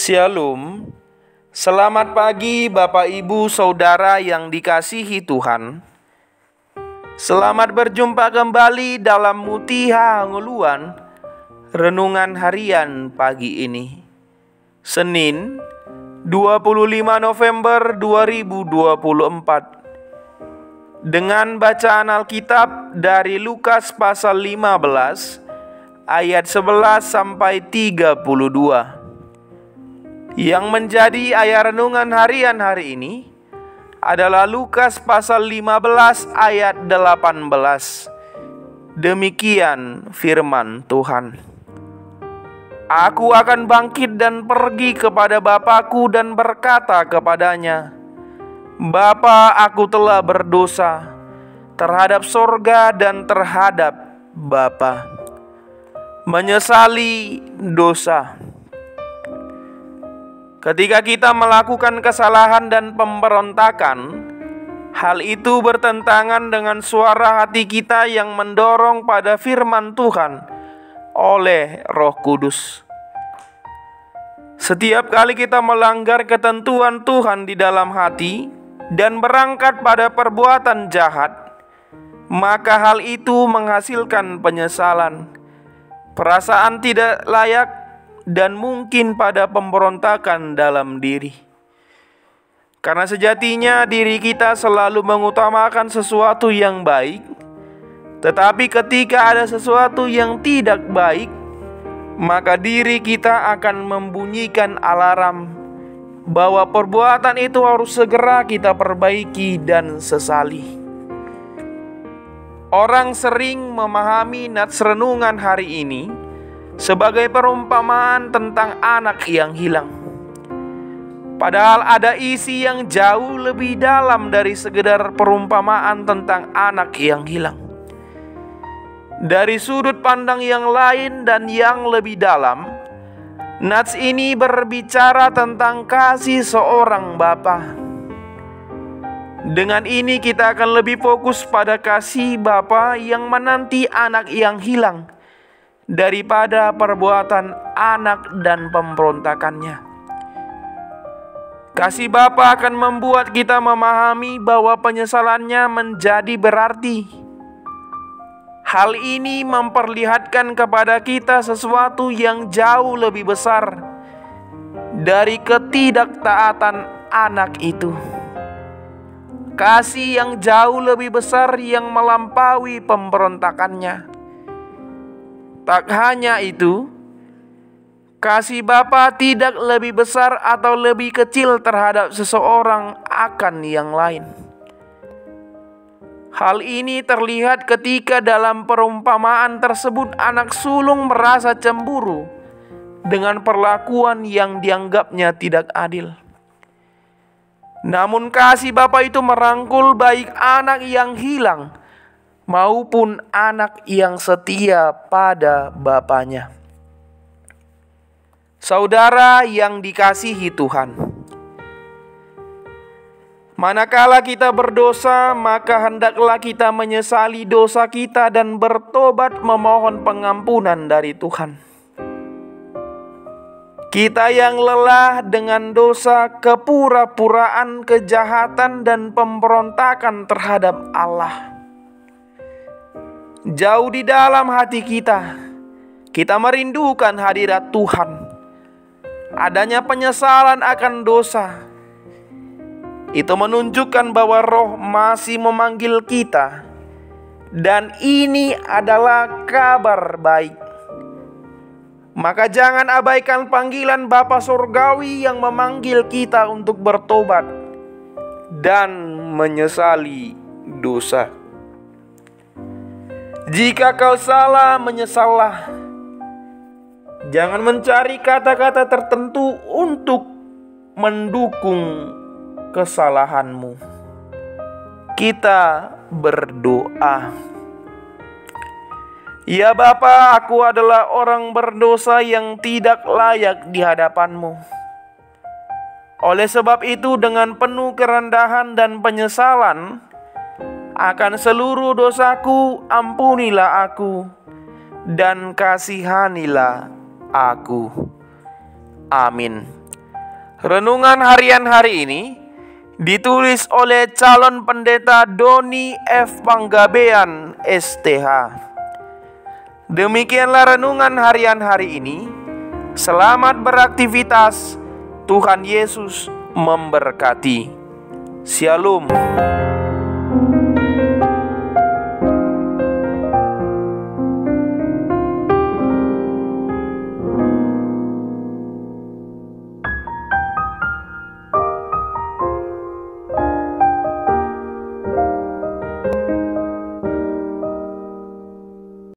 Shalom, selamat pagi Bapak Ibu Saudara yang dikasihi Tuhan. Selamat berjumpa kembali dalam Mutiara Nguluan, renungan harian pagi ini, Senin 25 November 2024. Dengan bacaan Alkitab dari Lukas pasal 15 ayat 11 sampai 32. Yang menjadi ayat renungan harian hari ini adalah Lukas pasal 15 ayat 18. Demikian firman Tuhan. Aku akan bangkit dan pergi kepada Bapakku dan berkata kepadanya, Bapa, aku telah berdosa terhadap sorga dan terhadap Bapa. Menyesali dosa. Ketika kita melakukan kesalahan dan pemberontakan, hal itu bertentangan dengan suara hati kita yang mendorong pada firman Tuhan oleh Roh Kudus. Setiap kali kita melanggar ketentuan Tuhan di dalam hati dan berangkat pada perbuatan jahat, maka hal itu menghasilkan penyesalan, perasaan tidak layak, dan mungkin pada pemberontakan dalam diri. Karena sejatinya diri kita selalu mengutamakan sesuatu yang baik, tetapi ketika ada sesuatu yang tidak baik, maka diri kita akan membunyikan alarm bahwa perbuatan itu harus segera kita perbaiki dan sesali. Orang sering memahami nats renungan hari ini sebagai perumpamaan tentang anak yang hilang. Padahal ada isi yang jauh lebih dalam dari sekedar perumpamaan tentang anak yang hilang. Dari sudut pandang yang lain dan yang lebih dalam, nats ini berbicara tentang kasih seorang bapa. Dengan ini kita akan lebih fokus pada kasih bapa yang menanti anak yang hilang daripada perbuatan anak dan pemberontakannya. Kasih Bapa akan membuat kita memahami bahwa penyesalannya menjadi berarti. Hal ini memperlihatkan kepada kita sesuatu yang jauh lebih besar dari ketidaktaatan anak itu. Kasih yang jauh lebih besar yang melampaui pemberontakannya. Tak hanya itu, kasih Bapa tidak lebih besar atau lebih kecil terhadap seseorang akan yang lain. Hal ini terlihat ketika dalam perumpamaan tersebut anak sulung merasa cemburu dengan perlakuan yang dianggapnya tidak adil. Namun kasih Bapa itu merangkul baik anak yang hilang maupun anak yang setia pada bapaknya. Saudara yang dikasihi Tuhan, manakala kita berdosa, maka hendaklah kita menyesali dosa kita dan bertobat memohon pengampunan dari Tuhan. Kita yang lelah dengan dosa, kepura-puraan, kejahatan, dan pemberontakan terhadap Allah, jauh di dalam hati kita merindukan hadirat Tuhan. Adanya penyesalan akan dosa itu menunjukkan bahwa Roh masih memanggil kita, dan ini adalah kabar baik. Maka jangan abaikan panggilan Bapa Surgawi yang memanggil kita untuk bertobat dan menyesali dosa. Jika kau salah, menyesallah. Jangan mencari kata-kata tertentu untuk mendukung kesalahanmu. Kita berdoa. Ya Bapa, aku adalah orang berdosa yang tidak layak di hadapan-Mu. Oleh sebab itu, dengan penuh kerendahan dan penyesalan akan seluruh dosaku, ampunilah aku dan kasihanilah aku. Amin. Renungan harian hari ini ditulis oleh calon pendeta Doni F. Panggabean STH. Demikianlah renungan harian hari ini. Selamat beraktivitas. Tuhan Yesus memberkati. Shalom.